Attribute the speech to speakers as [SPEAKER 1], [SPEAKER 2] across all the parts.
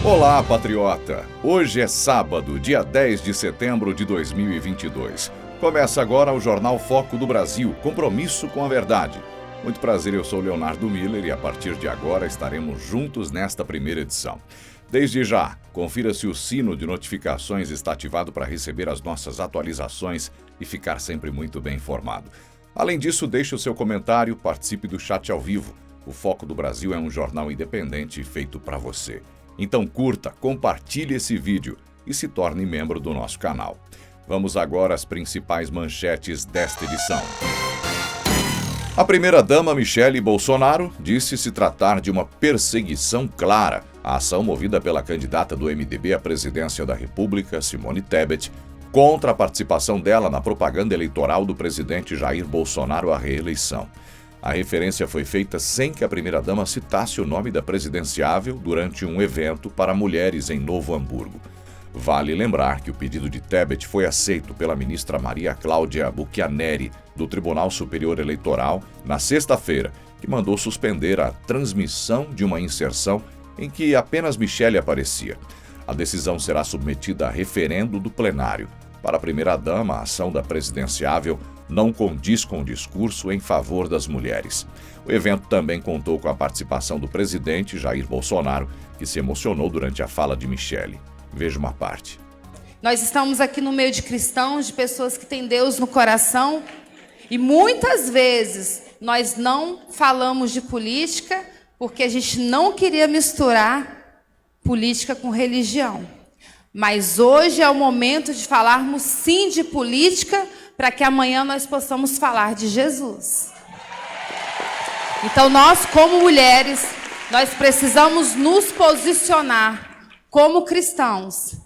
[SPEAKER 1] Olá, patriota! Hoje é sábado, dia 10 de setembro de 2022. Começa agora o Jornal Foco do Brasil, compromisso com a verdade. Muito prazer, eu sou Leonardo Miller e a partir de agora estaremos juntos nesta primeira edição. Desde já, confira se o sino de notificações está ativado para receber as nossas atualizações e ficar sempre muito bem informado. Além disso, deixe o seu comentário, participe do chat ao vivo. O Foco do Brasil é um jornal independente feito para você. Então curta, compartilhe esse vídeo e se torne membro do nosso canal. Vamos agora às principais manchetes desta edição. A primeira-dama Michele Bolsonaro disse se tratar de uma perseguição clara à ação movida pela candidata do MDB à presidência da República, Simone Tebet, contra a participação dela na propaganda eleitoral do presidente Jair Bolsonaro à reeleição. A referência foi feita sem que a primeira-dama citasse o nome da presidenciável durante um evento para mulheres em Novo Hamburgo. Vale lembrar que o pedido de Tebet foi aceito pela ministra Maria Cláudia Buchianeri, do Tribunal Superior Eleitoral, na sexta-feira, que mandou suspender a transmissão de uma inserção em que apenas Michele aparecia. A decisão será submetida a referendo do plenário. Para a primeira-dama, a ação da presidenciável não condiz com o discurso em favor das mulheres. O evento também contou com a participação do presidente Jair Bolsonaro, que se emocionou durante a fala de Michele. Veja uma parte.
[SPEAKER 2] Nós estamos aqui no meio de cristãos, de pessoas que têm Deus no coração, e muitas vezes nós não falamos de política porque a gente não queria misturar política com religião. Mas hoje é o momento de falarmos sim de política, para que amanhã nós possamos falar de Jesus. Então nós, como mulheres, nós precisamos nos posicionar como cristãos.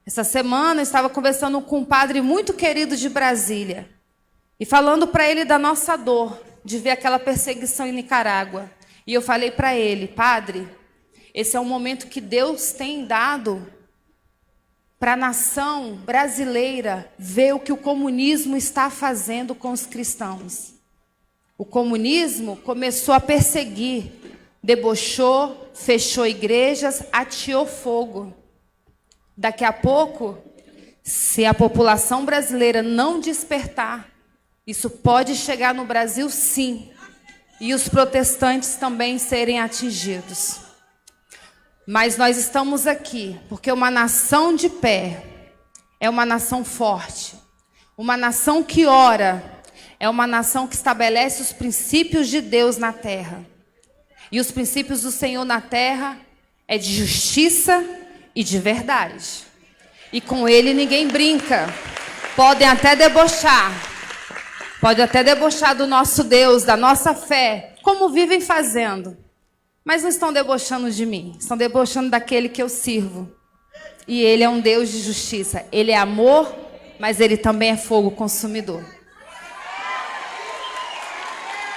[SPEAKER 2] Essa semana eu estava conversando com um padre muito querido de Brasília e falando para ele da nossa dor de ver aquela perseguição em Nicarágua. E eu falei para ele, padre, esse é um momento que Deus tem dado para a nação brasileira ver o que o comunismo está fazendo com os cristãos. O comunismo começou a perseguir, debochou, fechou igrejas, ateou fogo. Daqui a pouco, se a população brasileira não despertar, isso pode chegar no Brasil sim, e os protestantes também serem atingidos. Mas nós estamos aqui porque uma nação de pé é uma nação forte. Uma nação que ora é uma nação que estabelece os princípios de Deus na terra. E os princípios do Senhor na terra é de justiça e de verdade. E com ele ninguém brinca. Podem até debochar. Pode até debochar do nosso Deus, da nossa fé, como vivem fazendo. Mas não estão debochando de mim, estão debochando daquele que eu sirvo. E ele é um Deus de justiça. Ele é amor, mas ele também é fogo consumidor.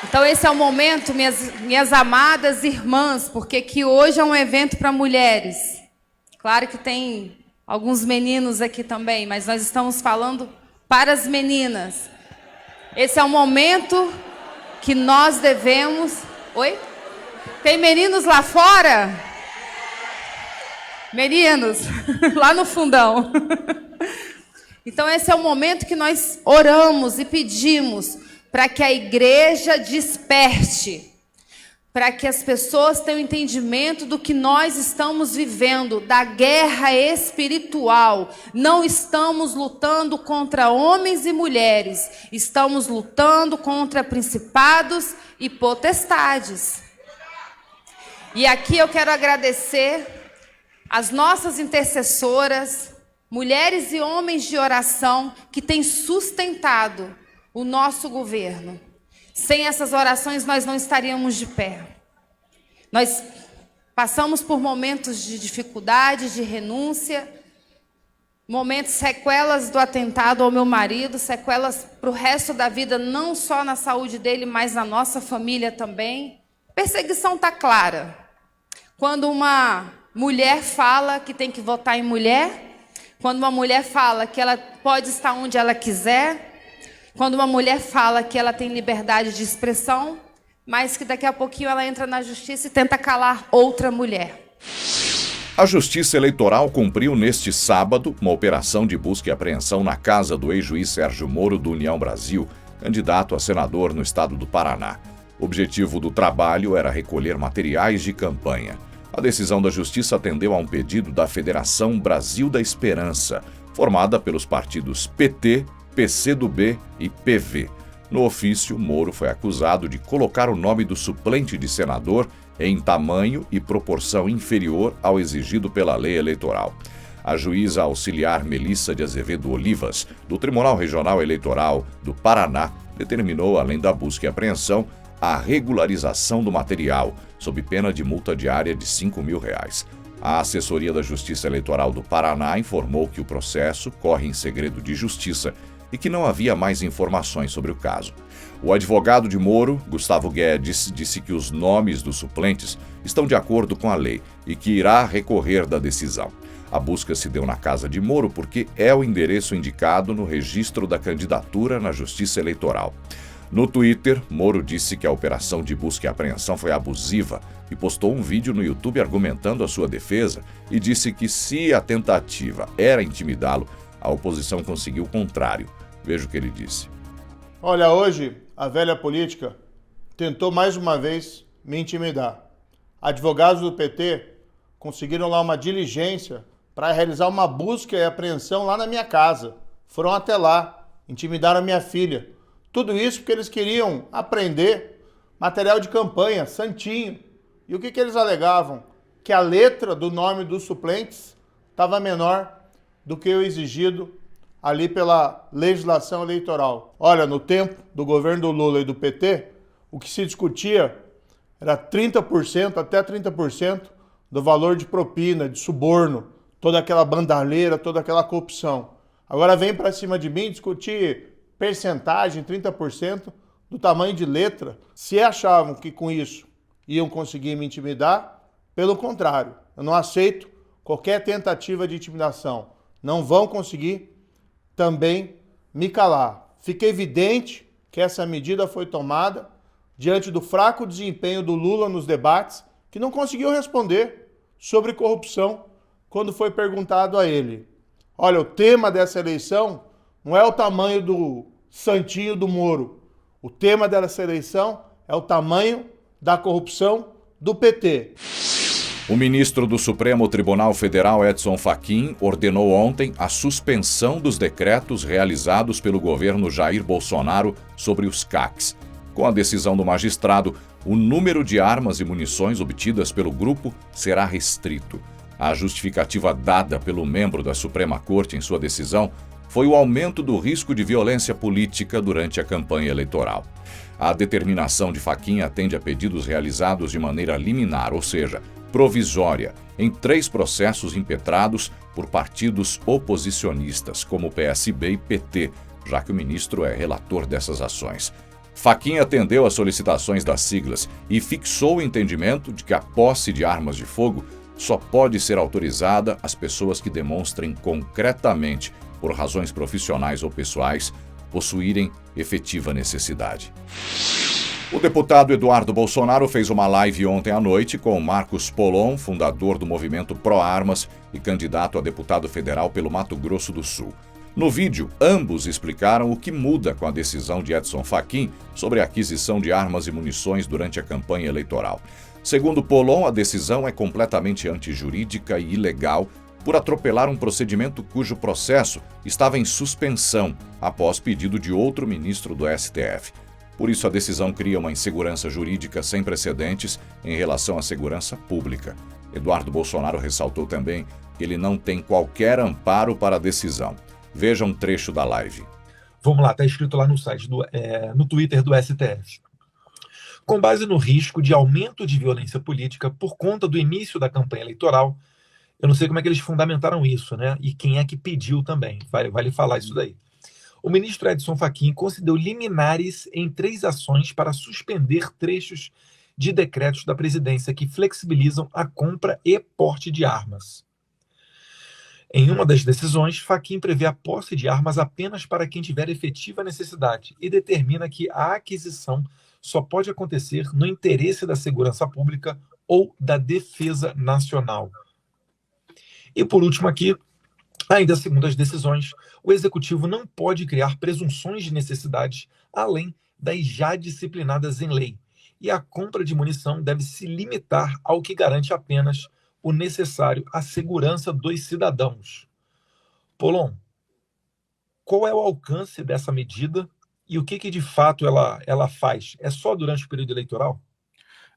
[SPEAKER 2] Então esse é o momento, minhas amadas irmãs, porque que hoje é um evento para mulheres. Claro que tem alguns meninos aqui também, mas nós estamos falando para as meninas. Esse é o momento que nós devemos... Oi? Tem meninos lá fora? Meninos, lá no fundão. Então esse é o momento que nós oramos e pedimos para que a igreja desperte, para que as pessoas tenham entendimento do que nós estamos vivendo, da guerra espiritual. Não estamos lutando contra homens e mulheres, estamos lutando contra principados e potestades. E aqui eu quero agradecer as nossas intercessoras, mulheres e homens de oração que têm sustentado o nosso governo. Sem essas orações nós não estaríamos de pé. Nós passamos por momentos de dificuldade, de renúncia, momentos, sequelas do atentado ao meu marido, sequelas para o resto da vida, não só na saúde dele, mas na nossa família também. Perseguição está clara. Quando uma mulher fala que tem que votar em mulher, quando uma mulher fala que ela pode estar onde ela quiser, quando uma mulher fala que ela tem liberdade de expressão, mas que daqui a pouquinho ela entra na justiça e tenta calar outra mulher.
[SPEAKER 1] A Justiça Eleitoral cumpriu neste sábado uma operação de busca e apreensão na casa do ex-juiz Sérgio Moro do União Brasil, candidato a senador no estado do Paraná. O objetivo do trabalho era recolher materiais de campanha. A decisão da Justiça atendeu a um pedido da Federação Brasil da Esperança, formada pelos partidos PT, PCdoB e PV. No ofício, Moro foi acusado de colocar o nome do suplente de senador em tamanho e proporção inferior ao exigido pela lei eleitoral. A juíza auxiliar Melissa de Azevedo Olivas, do Tribunal Regional Eleitoral do Paraná, determinou, além da busca e apreensão, a regularização do material, sob pena de multa diária de R$ 5.000. A assessoria da Justiça Eleitoral do Paraná informou que o processo corre em segredo de justiça e que não havia mais informações sobre o caso. O advogado de Moro, Gustavo Guedes, disse que os nomes dos suplentes estão de acordo com a lei e que irá recorrer da decisão. A busca se deu na casa de Moro porque é o endereço indicado no registro da candidatura na Justiça Eleitoral. No Twitter, Moro disse que a operação de busca e apreensão foi abusiva e postou um vídeo no YouTube argumentando a sua defesa e disse que se a tentativa era intimidá-lo, a oposição conseguiu o contrário. Veja o que ele disse.
[SPEAKER 3] Olha, hoje a velha política tentou mais uma vez me intimidar. Advogados do PT conseguiram lá uma diligência para realizar uma busca e apreensão lá na minha casa. Foram até lá, intimidaram a minha filha. Tudo isso porque eles queriam apreender material de campanha, santinho. E o que eles alegavam? Que a letra do nome dos suplentes estava menor do que o exigido ali pela legislação eleitoral. Olha, no tempo do governo do Lula e do PT, o que se discutia era 30%, até 30% do valor de propina, de suborno, toda aquela bandalheira, toda aquela corrupção. Agora vem para cima de mim discutir percentagem, 30% do tamanho de letra. Se achavam que com isso iam conseguir me intimidar, pelo contrário, eu não aceito qualquer tentativa de intimidação. Não vão conseguir também me calar. Fica evidente que essa medida foi tomada diante do fraco desempenho do Lula nos debates, que não conseguiu responder sobre corrupção quando foi perguntado a ele. Olha, o tema dessa eleição não é o tamanho do santinho do Moro. O tema dessa eleição é o tamanho da corrupção do PT.
[SPEAKER 1] O ministro do Supremo Tribunal Federal, Edson Fachin, ordenou ontem a suspensão dos decretos realizados pelo governo Jair Bolsonaro sobre os CACs. Com a decisão do magistrado, o número de armas e munições obtidas pelo grupo será restrito. A justificativa dada pelo membro da Suprema Corte em sua decisão foi o aumento do risco de violência política durante a campanha eleitoral. A determinação de Fachin atende a pedidos realizados de maneira liminar, ou seja, provisória, em 3 processos impetrados por partidos oposicionistas, como PSB e PT, já que o ministro é relator dessas ações. Fachin atendeu às solicitações das siglas e fixou o entendimento de que a posse de armas de fogo só pode ser autorizada às pessoas que demonstrem concretamente, por razões profissionais ou pessoais, possuírem efetiva necessidade. O deputado Eduardo Bolsonaro fez uma live ontem à noite com Marcos Polon, fundador do movimento Pró-Armas e candidato a deputado federal pelo Mato Grosso do Sul. No vídeo, ambos explicaram o que muda com a decisão de Edson Fachin sobre a aquisição de armas e munições durante a campanha eleitoral. Segundo Polon, a decisão é completamente antijurídica e ilegal por atropelar um procedimento cujo processo estava em suspensão após pedido de outro ministro do STF. Por isso, a decisão cria uma insegurança jurídica sem precedentes em relação à segurança pública. Eduardo Bolsonaro ressaltou também que ele não tem qualquer amparo para a decisão. Veja um trecho da live.
[SPEAKER 4] Vamos lá, está escrito lá no site, no Twitter do STF. Com base no risco de aumento de violência política por conta do início da campanha eleitoral, eu não sei como é que eles fundamentaram isso, né? E quem é que pediu também, vale falar isso daí. O ministro Edson Fachin concedeu liminares em 3 ações para suspender trechos de decretos da presidência que flexibilizam a compra e porte de armas. Em uma das decisões, Fachin prevê a posse de armas apenas para quem tiver efetiva necessidade e determina que a aquisição só pode acontecer no interesse da segurança pública ou da defesa nacional. E por último aqui, ainda segundo as decisões, o Executivo não pode criar presunções de necessidades além das já disciplinadas em lei, e a compra de munição deve se limitar ao que garante apenas o necessário à segurança dos cidadãos. Polon, qual é o alcance dessa medida e o que de fato ela faz? É só durante o período eleitoral?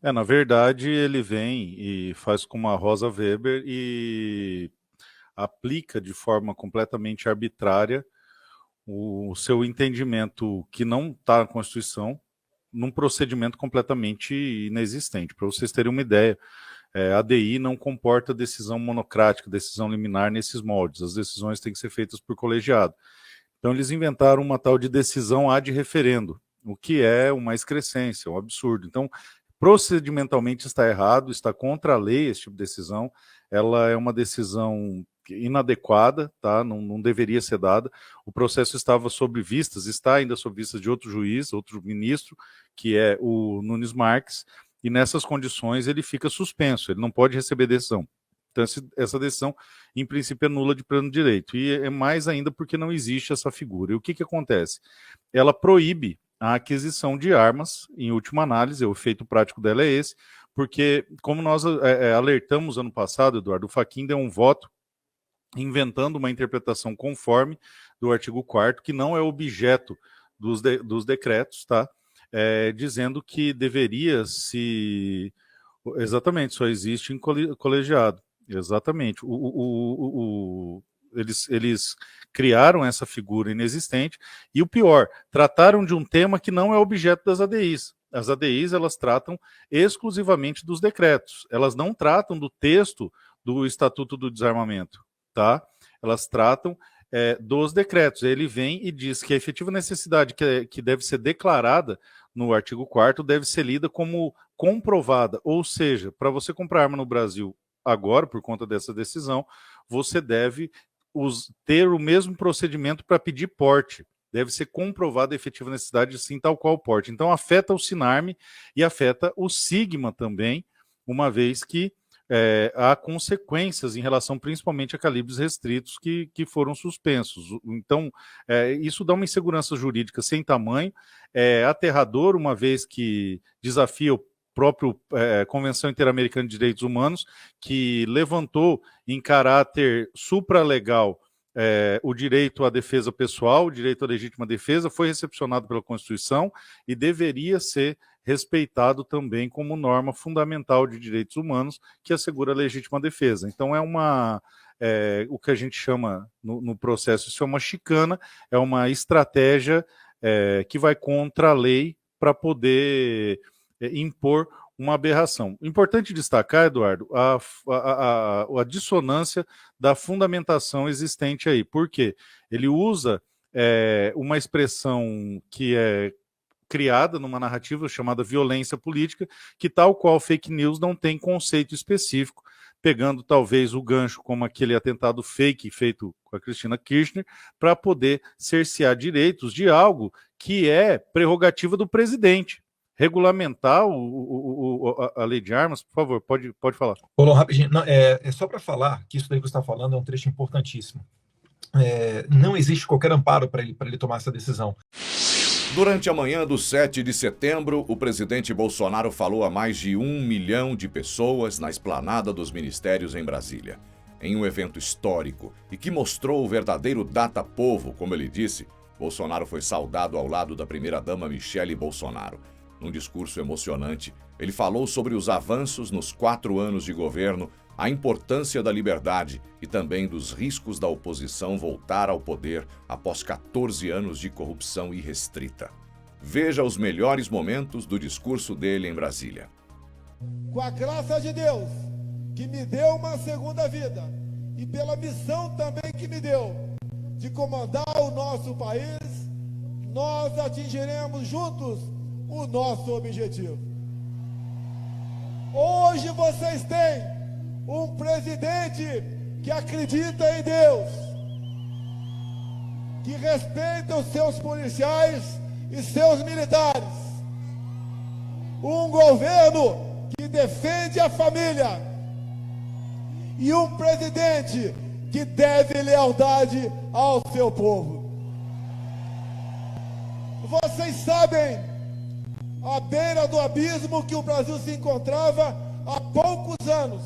[SPEAKER 5] Na verdade, ele vem e faz como a Rosa Weber e aplica de forma completamente arbitrária o seu entendimento que não está na Constituição num procedimento completamente inexistente. Para vocês terem uma ideia, a ADI não comporta decisão monocrática, decisão liminar nesses moldes. As decisões têm que ser feitas por colegiado. Então eles inventaram uma tal de decisão ad referendo, o que é uma excrescência, um absurdo. Então, procedimentalmente está errado, está contra a lei esse tipo de decisão, ela é uma decisão inadequada, tá? Não deveria ser dada. O processo estava sob vistas, está ainda sob vistas de outro juiz, outro ministro, que é o Nunes Marques, e nessas condições ele fica suspenso, ele não pode receber decisão. Então essa decisão, em princípio, é nula de pleno direito, e é mais ainda porque não existe essa figura. E o que acontece? Ela proíbe a aquisição de armas, em última análise, o efeito prático dela é esse, porque, como nós alertamos ano passado, Eduardo, o Fachin deu um voto inventando uma interpretação conforme do artigo 4º, que não é objeto dos decretos, tá? Dizendo que deveria se... Exatamente, só existe em colegiado. Exatamente. Eles criaram essa figura inexistente e o pior, trataram de um tema que não é objeto das ADIs. As ADIs, elas tratam exclusivamente dos decretos. Elas não tratam do texto do Estatuto do Desarmamento, tá? Elas tratam dos decretos. Ele vem e diz que a efetiva necessidade que deve ser declarada no artigo 4º deve ser lida como comprovada, ou seja, para você comprar arma no Brasil agora, por conta dessa decisão, você deve ter o mesmo procedimento para pedir porte. Deve ser comprovada a efetiva necessidade, sim, tal qual o porte. Então afeta o Sinarme e afeta o Sigma também, uma vez que há consequências em relação principalmente a calibres restritos que foram suspensos. Então, isso dá uma insegurança jurídica sem tamanho, é aterrador, uma vez que desafia o próprio Convenção Interamericana de Direitos Humanos, que levantou em caráter supralegal o direito à defesa pessoal, o direito à legítima defesa, foi recepcionado pela Constituição e deveria ser respeitado também como norma fundamental de direitos humanos que assegura a legítima defesa. Então o que a gente chama no processo, isso é uma chicana, é uma estratégia que vai contra a lei para poder impor uma aberração. Importante destacar, Eduardo, a dissonância da fundamentação existente aí. Por quê? Ele usa uma expressão que é criada numa narrativa chamada violência política, que tal qual fake news não tem conceito específico, pegando talvez o gancho como aquele atentado fake feito com a Cristina Kirchner, para poder cercear direitos de algo que é prerrogativa do presidente. Regulamentar a lei de armas, por favor, pode falar.
[SPEAKER 4] Rolou rapidinho. Não, só para falar que isso daí que você está falando é um trecho importantíssimo. Não existe qualquer amparo para ele tomar essa decisão.
[SPEAKER 1] Durante a manhã do 7 de setembro, o presidente Bolsonaro falou a mais de 1 milhão de pessoas na esplanada dos ministérios em Brasília. Em um evento histórico e que mostrou o verdadeiro data-povo, como ele disse, Bolsonaro foi saudado ao lado da primeira-dama Michele Bolsonaro. Num discurso emocionante, ele falou sobre os avanços nos 4 anos de governo, a importância da liberdade e também dos riscos da oposição voltar ao poder após 14 anos de corrupção irrestrita. Veja os melhores momentos do discurso dele em Brasília.
[SPEAKER 6] Com a graça de Deus, que me deu uma segunda vida, e pela missão também que me deu, de comandar o nosso país, nós atingiremos juntos o nosso objetivo. Hoje vocês têm um presidente que acredita em Deus, que respeita os seus policiais e seus militares, um governo que defende a família e um presidente que deve lealdade ao seu povo. Vocês sabem à beira do abismo que o Brasil se encontrava há poucos anos,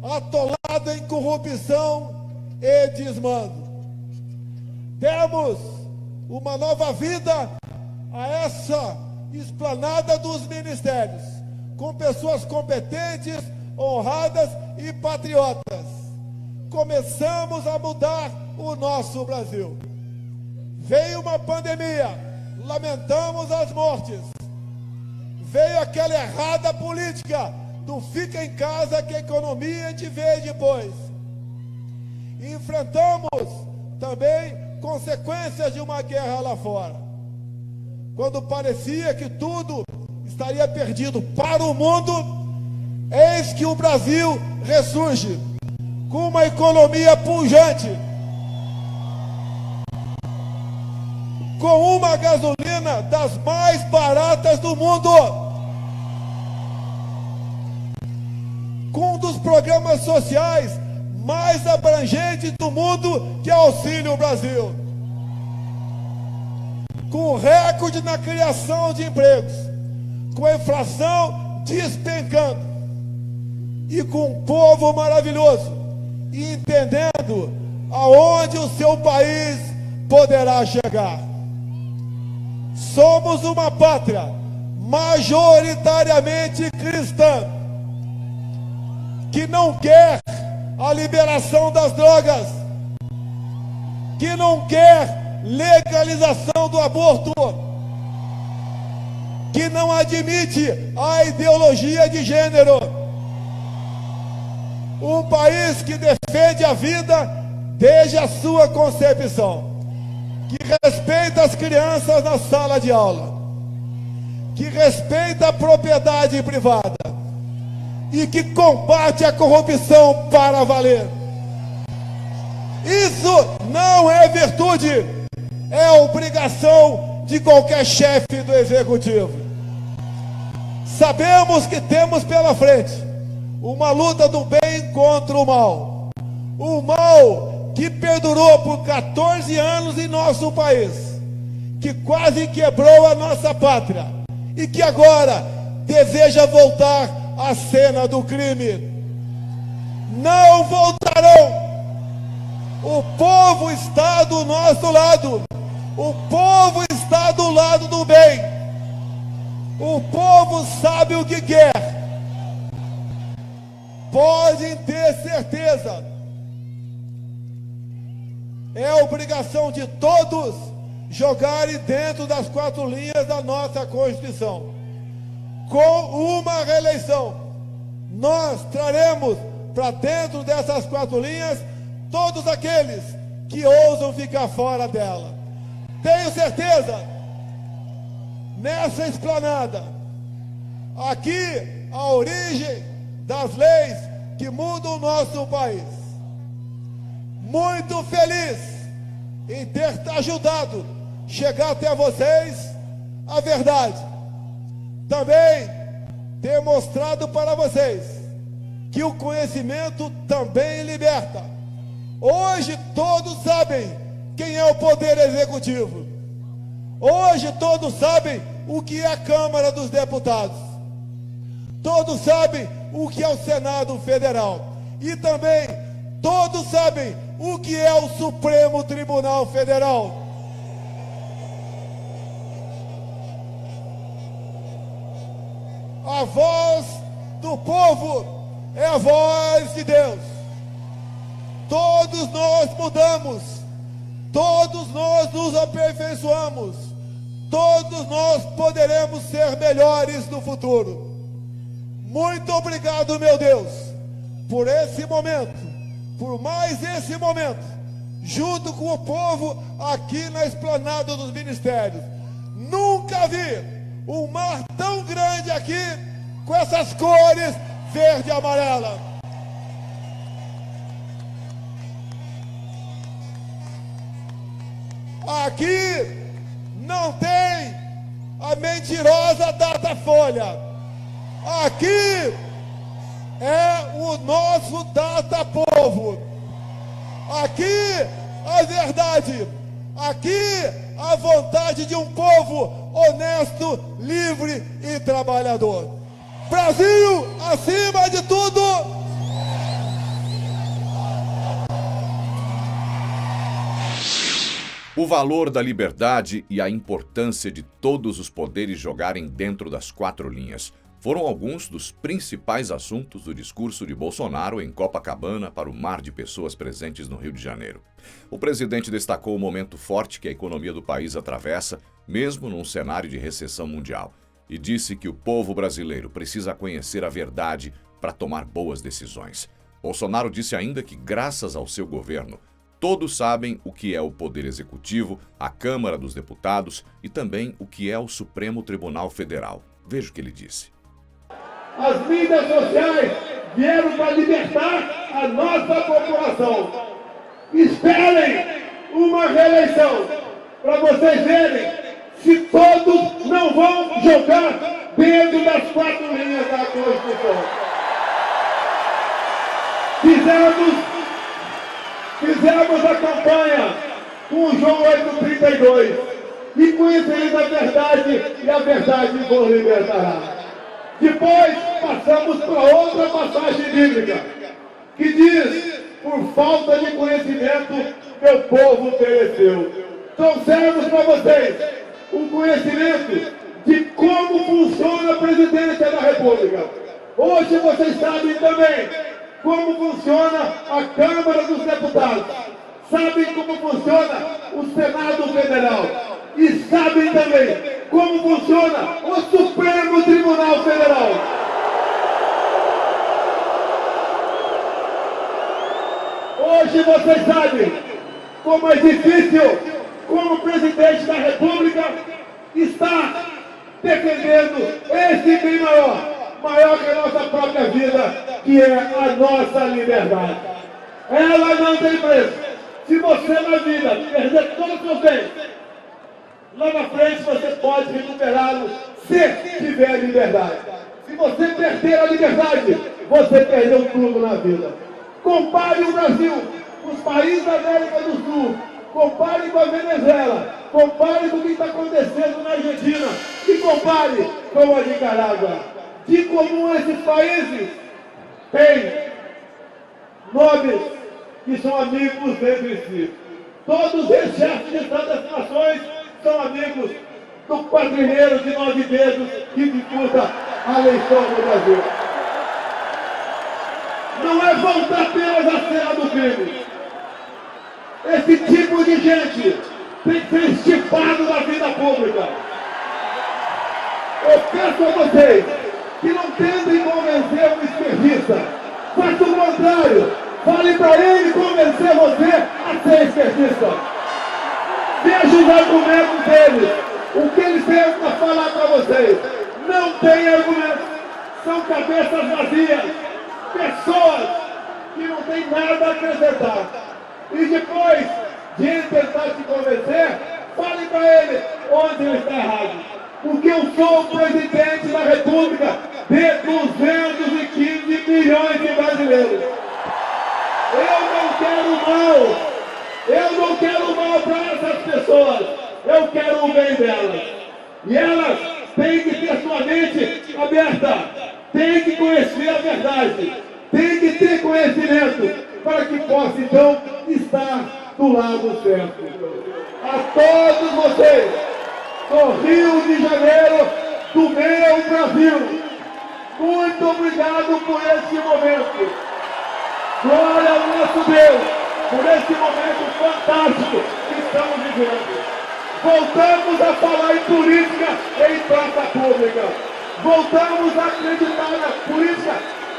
[SPEAKER 6] atolado em corrupção e desmando. Demos uma nova vida a essa esplanada dos ministérios, com pessoas competentes, honradas e patriotas. Começamos a mudar o nosso Brasil. Veio uma pandemia, lamentamos as mortes. Veio aquela errada política do fica em casa que a economia a gente vê depois. Enfrentamos também consequências de uma guerra lá fora. Quando parecia que tudo estaria perdido para o mundo, eis que o Brasil ressurge com uma economia pujante, com uma gasolina das mais baratas do mundo, com um dos programas sociais mais abrangentes do mundo, que é Auxílio Brasil, com recorde na criação de empregos, com a inflação despencando e com um povo maravilhoso, e entendendo aonde o seu país poderá chegar. Somos uma pátria majoritariamente cristã, que não quer a liberação das drogas, que não quer legalização do aborto, que não admite a ideologia de gênero. Um país que defende a vida desde a sua concepção, que respeita as crianças na sala de aula, que respeita a propriedade privada e que combate a corrupção para valer. Isso não é virtude, é obrigação de qualquer chefe do executivo. Sabemos que temos pela frente uma luta do bem contra o mal. O mal que perdurou por 14 anos em nosso país, que quase quebrou a nossa pátria e que agora deseja voltar à cena do crime. Não voltarão. O povo está do nosso lado. O povo está do lado do bem. O povo sabe o que quer. Podem ter certeza. É obrigação de todos jogarem dentro das 4 linhas da nossa Constituição. Com uma reeleição, nós traremos para dentro dessas 4 linhas todos aqueles que ousam ficar fora dela. Tenho certeza, nessa esplanada, aqui a origem das leis que mudam o nosso país. Muito feliz em ter ajudado a chegar até vocês a verdade. Também ter mostrado para vocês que o conhecimento também liberta. Hoje todos sabem quem é o Poder Executivo. Hoje todos sabem o que é a Câmara dos Deputados. Todos sabem o que é o Senado Federal. E também todos sabem o que é o Supremo Tribunal Federal. A voz do povo é a voz de Deus. Todos nós mudamos, todos nós nos aperfeiçoamos, todos nós poderemos ser melhores no futuro. Muito obrigado, meu Deus, por esse momento, por mais esse momento, junto com o povo aqui na esplanada dos ministérios. Nunca vi um mar tão grande aqui, com essas cores verde e amarela. Aqui não tem a mentirosa Datafolha. Aqui é o nosso data-povo. Aqui a verdade, aqui a vontade de um povo honesto, livre e trabalhador. Brasil, acima de tudo!
[SPEAKER 1] O valor da liberdade e a importância de todos os poderes jogarem dentro das quatro linhas foram alguns dos principais assuntos do discurso de Bolsonaro em Copacabana para o mar de pessoas presentes no Rio de Janeiro. O presidente destacou o momento forte que a economia do país atravessa, mesmo num cenário de recessão mundial, e disse que o povo brasileiro precisa conhecer a verdade para tomar boas decisões. Bolsonaro disse ainda que, graças ao seu governo, todos sabem o que é o Poder Executivo, a Câmara dos Deputados e também o que é o Supremo Tribunal Federal. Veja o que ele disse.
[SPEAKER 6] As mídias sociais vieram para libertar a nossa população. Esperem uma reeleição para vocês verem se todos não vão jogar dentro das quatro linhas da Constituição. Fizemos a campanha com o João 832 e conhecereis a verdade e a verdade vos libertará. Depois passamos para outra passagem bíblica que diz: por falta de conhecimento meu povo pereceu. Trouxemos para vocês um conhecimento de como funciona a presidência da República. Hoje vocês sabem também como funciona a Câmara dos Deputados, sabem como funciona o Senado Federal e sabem também como funciona o Supremo Tribunal Federal. Hoje vocês sabem como é difícil, como o presidente da República está defendendo esse bem maior que a nossa própria vida, que é a nossa liberdade. Ela não tem preço. Se você na vida perder todos os seus bens, lá na frente você pode recuperá-lo se tiver liberdade. Se você perder a liberdade, você perdeu tudo na vida. Compare o Brasil com os países da América do Sul, compare com a Venezuela, compare com o que está acontecendo na Argentina e compare com a Nicarágua. De comum esses países têm nomes que são amigos entre si. Todos os chefes de Estado das nações são amigos do quadrilheiro de 9 dedos que disputa a eleição no Brasil. Não é voltar apenas à cena do crime. Esse tipo de gente tem que ser estipado da vida pública. Eu peço a vocês que não tentem convencer um esquerdista. Faça o contrário. Fale para ele convencer você a ser esquerdista. Veja os argumentos deles. O que eles têm para falar para vocês. Não tem argumentos. São cabeças vazias. Pessoas que não têm nada a acrescentar. E depois de tentar te convencer, fale para ele onde ele está errado. Porque eu sou o presidente da República de 215 milhões de brasileiros. Eu não quero mal para essas pessoas. Eu quero o bem delas. E elas têm que ter sua mente aberta. Têm que conhecer a verdade. Têm que ter conhecimento para que possa, então, estar do lado certo. A todos vocês do Rio de Janeiro, do meu Brasil, muito obrigado por esse momento. Glória ao nosso Deus por esse momento fantástico que estamos vivendo. Voltamos a falar em política em praça pública. Voltamos a acreditar na política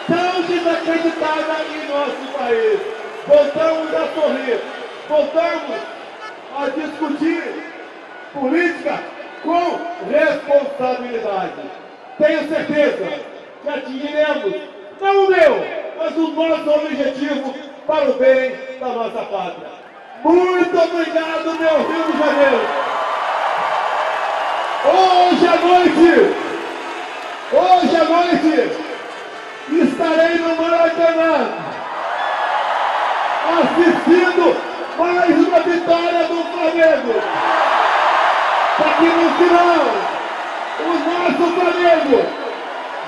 [SPEAKER 6] tão desacreditada em nosso país. Voltamos a sorrir. Voltamos a discutir política com responsabilidade. Tenho certeza que atingiremos, não o meu, mas o nosso objetivo para o bem da nossa pátria. Muito obrigado, meu Rio de Janeiro. Hoje à noite, está estarei no Maracanã assistindo mais uma vitória do Flamengo. Para que no final o nosso Flamengo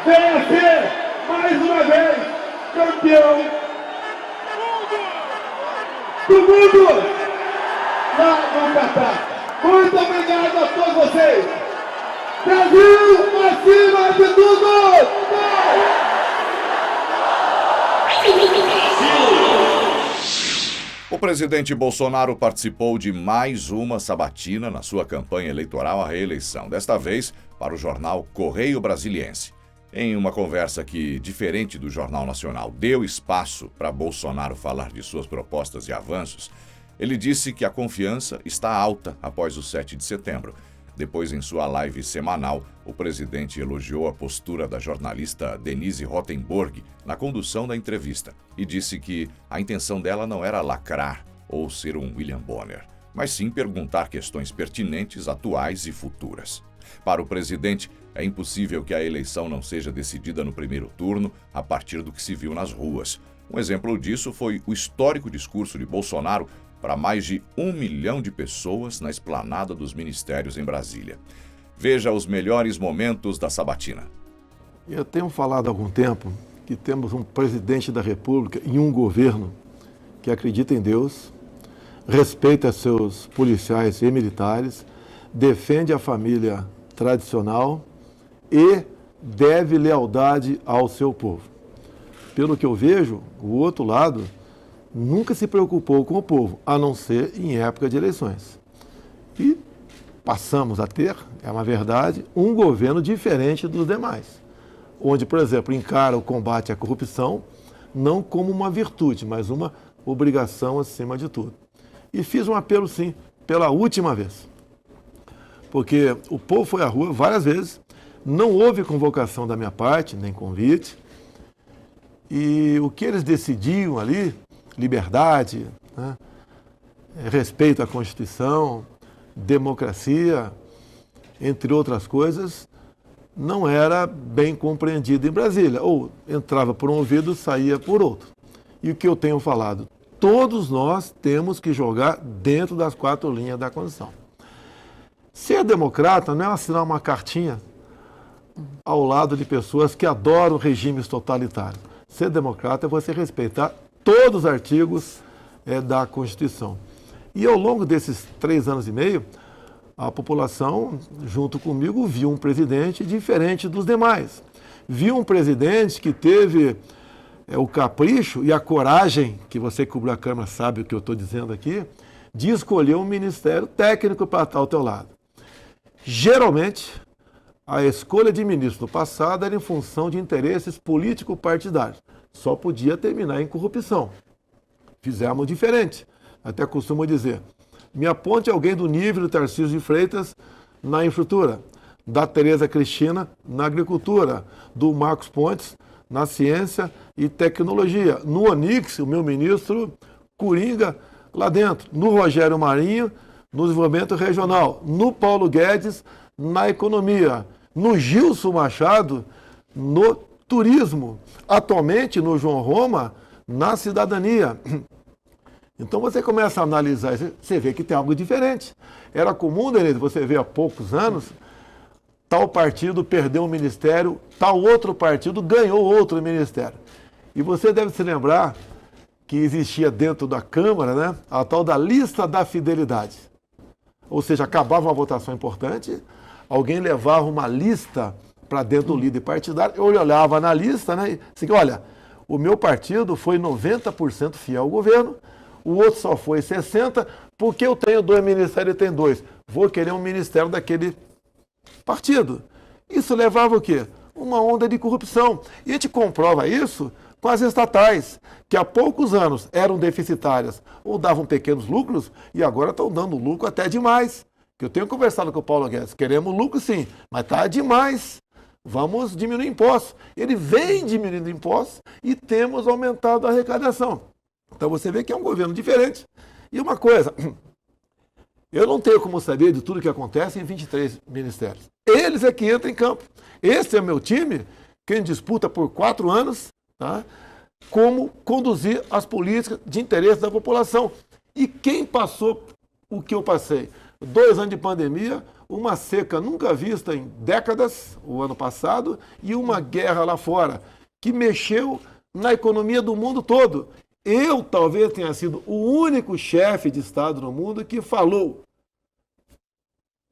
[SPEAKER 6] venha a ser mais uma vez campeão do mundo lá no Catar. Muito obrigado a todos vocês. Brasil acima de tudo!
[SPEAKER 1] O presidente Bolsonaro participou de mais uma sabatina na sua campanha eleitoral à reeleição, desta vez para o jornal Correio Brasiliense. Em uma conversa que, diferente do Jornal Nacional, deu espaço para Bolsonaro falar de suas propostas e avanços, ele disse que a confiança está alta após o 7 de setembro. Depois, em sua live semanal, o presidente elogiou a postura da jornalista Denise Rotenborg na condução da entrevista e disse que a intenção dela não era lacrar ou ser um William Bonner, mas sim perguntar questões pertinentes, atuais e futuras. Para o presidente, é impossível que a eleição não seja decidida no primeiro turno a partir do que se viu nas ruas. Um exemplo disso foi o histórico discurso de Bolsonaro para mais de 1 milhão de pessoas na esplanada dos ministérios em Brasília. Veja os melhores momentos da sabatina.
[SPEAKER 7] Eu tenho falado há algum tempo que temos um presidente da República e um governo que acredita em Deus, respeita seus policiais e militares, defende a família tradicional e deve lealdade ao seu povo. Pelo que eu vejo, o outro lado nunca se preocupou com o povo, a não ser em época de eleições. E passamos a ter, é uma verdade, um governo diferente dos demais, onde, por exemplo, encara o combate à corrupção não como uma virtude, mas uma obrigação acima de tudo. E fiz um apelo, sim, pela última vez, porque o povo foi à rua várias vezes, não houve convocação da minha parte, nem convite, e o que eles decidiam ali, liberdade, né, respeito à Constituição, democracia, entre outras coisas, não era bem compreendido em Brasília. Ou entrava por um ouvido, saía por outro. E o que eu tenho falado? Todos nós temos que jogar dentro das 4 linhas da Constituição. Ser democrata não é assinar uma cartinha ao lado de pessoas que adoram regimes totalitários. Ser democrata é você respeitar todos os artigos da Constituição. E ao longo desses 3 anos e meio, a população, junto comigo, viu um presidente diferente dos demais. Viu um presidente que teve o capricho e a coragem, que você que cobriu a Câmara sabe o que eu estou dizendo aqui, de escolher um ministério técnico para estar ao teu lado. Geralmente, a escolha de ministro no passado era em função de interesses político-partidários. Só podia terminar em corrupção. Fizemos diferente. Até costumo dizer, me aponte alguém do nível do Tarcísio de Freitas na infraestrutura, da Tereza Cristina na agricultura, do Marcos Pontes na ciência e tecnologia, no Onix, o meu ministro Coringa lá dentro, no Rogério Marinho, no desenvolvimento regional, no Paulo Guedes, na economia, no Gilson Machado, no turismo, atualmente no João Roma, na cidadania. Então você começa a analisar, você vê que tem algo diferente. Era comum, Denise, você vê há poucos anos, tal partido perdeu um ministério, tal outro partido ganhou outro ministério. E você deve se lembrar que existia dentro da Câmara, né, a tal da lista da fidelidade. Ou seja, acabava uma votação importante, alguém levava uma lista para dentro do líder partidário, eu olhava na lista, né, e assim, olha, o meu partido foi 90% fiel ao governo, o outro só foi 60%, porque eu tenho 2 ministérios e tem 2. Vou querer um ministério daquele partido. Isso levava o quê? Uma onda de corrupção. E a gente comprova isso com as estatais, que há poucos anos eram deficitárias ou davam pequenos lucros e agora estão dando lucro até demais. Que eu tenho conversado com o Paulo Guedes, queremos lucro sim, mas está demais. Vamos diminuir impostos. Ele vem diminuindo impostos e temos aumentado a arrecadação. Então você vê que é um governo diferente. E uma coisa, eu não tenho como saber de tudo que acontece em 23 ministérios. Eles é que entram em campo. Esse é meu time, quem disputa por 4 anos, tá? Como conduzir as políticas de interesse da população. E quem passou o que eu passei? 2 anos de pandemia, uma seca nunca vista em décadas, o ano passado, e uma guerra lá fora, que mexeu na economia do mundo todo. Eu talvez tenha sido o único chefe de Estado no mundo que falou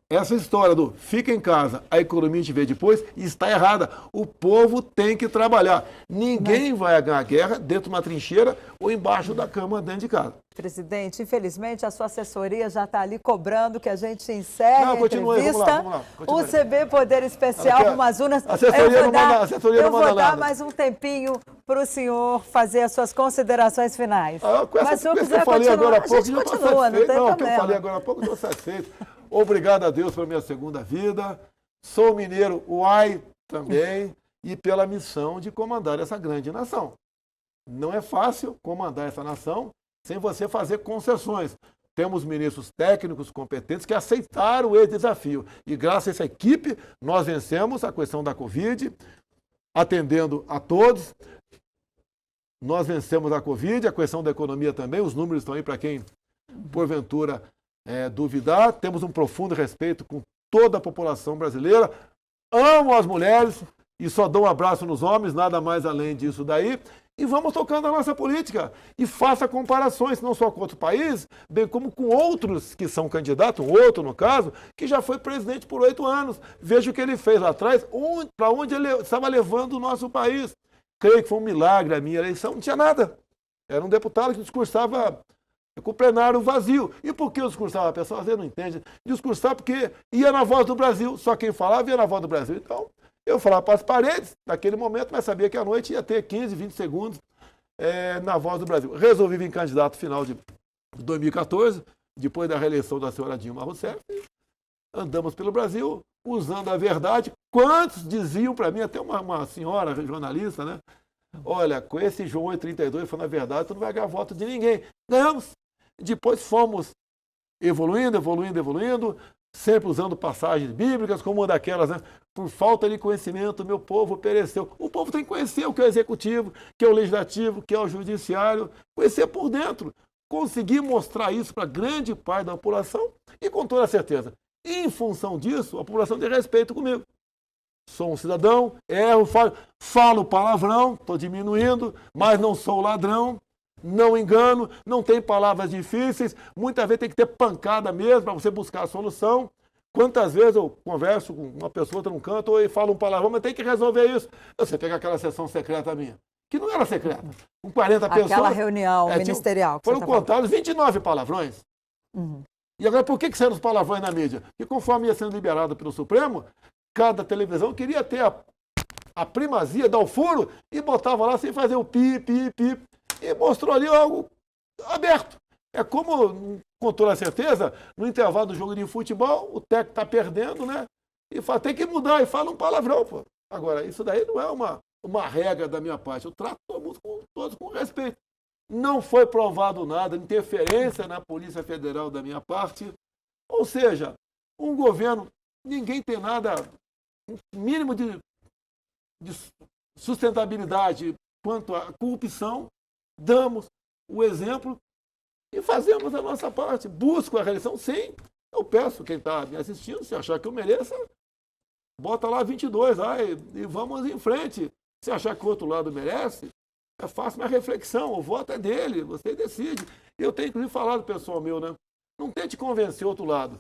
[SPEAKER 7] essa história do fica em casa, a economia te vê depois, está errada. O povo tem que trabalhar. Ninguém vai ganhar a guerra dentro de uma trincheira ou embaixo da cama dentro de casa.
[SPEAKER 8] Presidente, infelizmente a sua assessoria já está ali cobrando que a gente encerre a
[SPEAKER 7] continue,
[SPEAKER 8] entrevista.
[SPEAKER 7] vamos lá.
[SPEAKER 8] O CB Poder Especial, umas urnas.
[SPEAKER 7] Eu
[SPEAKER 8] vou dar mais um tempinho para o senhor fazer as suas considerações finais.
[SPEAKER 7] Mas se o senhor quiser continuar, a gente continua, não tem problema. O que eu falei agora há pouco, eu estou satisfeito. Obrigado a Deus pela minha segunda vida. Sou mineiro, uai, também, e pela missão de comandar essa grande nação. Não é fácil comandar essa nação sem você fazer concessões. Temos ministros técnicos competentes que aceitaram esse desafio. E graças a essa equipe, nós vencemos a questão da Covid, atendendo a todos. Nós vencemos a Covid, a questão da economia também. Os números estão aí para quem, porventura, duvidar. Temos um profundo respeito com toda a população brasileira. Amo as mulheres e só dou um abraço nos homens, nada mais além disso daí. E vamos tocando a nossa política. E faça comparações, não só com outro país, bem como com outros que são candidatos, um outro, no caso, que já foi presidente por 8 anos. Veja o que ele fez lá atrás, para onde ele estava levando o nosso país. Creio que foi um milagre a minha eleição, não tinha nada. Era um deputado que discursava com o plenário vazio. E por que eu discursava? A pessoa às vezes não entende. Discursar porque ia na Voz do Brasil. Só quem falava ia na Voz do Brasil. Então, eu falava para as paredes, naquele momento, mas sabia que à noite ia ter 15, 20 segundos na Voz do Brasil. Resolvi vir candidato final de 2014, depois da reeleição da senhora Dilma Rousseff. Andamos pelo Brasil, usando a verdade. Quantos diziam para mim, até uma senhora jornalista, né? Olha, com esse João 832, falando a verdade, tu não vai ganhar voto de ninguém. Ganhamos. Depois fomos evoluindo, sempre usando passagens bíblicas, como uma daquelas, né? Por falta de conhecimento, meu povo pereceu. O povo tem que conhecer o que é o executivo, o que é o legislativo, o que é o judiciário, conhecer por dentro. Conseguir mostrar isso para grande parte da população e com toda certeza. Em função disso, a população tem respeito comigo. Sou um cidadão, erro, falo palavrão, estou diminuindo, mas não sou ladrão, não engano, não tem palavras difíceis, muitas vezes tem que ter pancada mesmo para você buscar a solução. Quantas vezes eu converso com uma pessoa num canto e falo um palavrão, mas tem que resolver isso. Você pega aquela sessão secreta minha, que não era secreta, com 40 pessoas.
[SPEAKER 8] Aquela reunião ministerial.
[SPEAKER 7] Foram contados 29 palavrões.
[SPEAKER 8] Uhum.
[SPEAKER 7] E agora, por que saíram os palavrões na mídia? Porque conforme ia sendo liberado pelo Supremo, cada televisão queria ter a primazia, dar o furo, e botava lá sem fazer o pi, e mostrou ali algo aberto. É como, com toda certeza, no intervalo do jogo de futebol, o técnico está perdendo, né? E fala, tem que mudar, e fala um palavrão, pô. Agora, isso daí não é uma regra da minha parte. Eu trato todos com respeito. Não foi provado nada, interferência na Polícia Federal da minha parte. Ou seja, um governo, ninguém tem nada, um mínimo de sustentabilidade quanto à corrupção. Damos o exemplo e fazemos a nossa parte. Busco a reeleição, sim. Eu peço, quem está me assistindo, se achar que eu mereça, bota lá 22 e vamos em frente. Se achar que o outro lado merece, eu faço minha reflexão, o voto é dele, você decide. Eu tenho inclusive falado, pessoal meu, né? Não tente convencer o outro lado.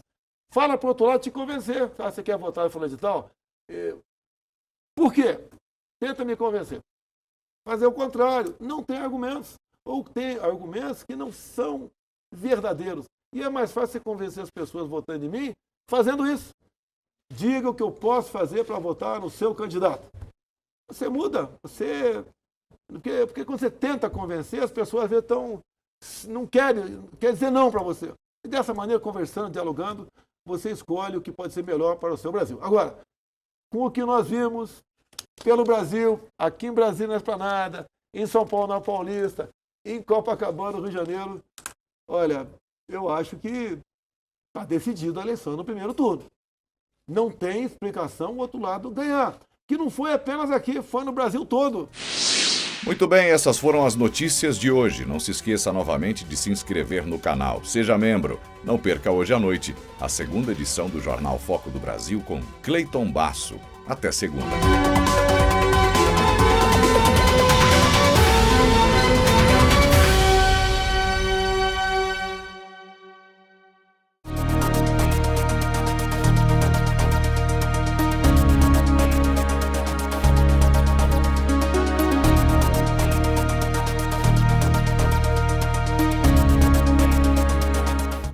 [SPEAKER 7] Fala para o outro lado te convencer. Ah, você quer votar e falar de tal? Por quê? Tenta me convencer. Fazer o contrário. Não tem argumentos. Ou tem argumentos que não são verdadeiros. E é mais fácil você convencer as pessoas votando em mim fazendo isso. Diga o que eu posso fazer para votar no seu candidato. Você muda. Porque quando você tenta convencer, as pessoas às vezes não querem dizer não para você. E dessa maneira, conversando, dialogando, você escolhe o que pode ser melhor para o seu Brasil. Agora, com o que nós vimos pelo Brasil, aqui em Brasília, na Esplanada, em São Paulo, na Paulista, em Copacabana, no Rio de Janeiro, olha, eu acho que está decidida a eleição no primeiro turno. Não tem explicação o outro lado ganhar. Que não foi apenas aqui, foi no Brasil todo.
[SPEAKER 1] Muito bem, essas foram as notícias de hoje. Não se esqueça novamente de se inscrever no canal. Seja membro. Não perca hoje à noite a segunda edição do Jornal Foco do Brasil com Cleiton Basso. Até segunda.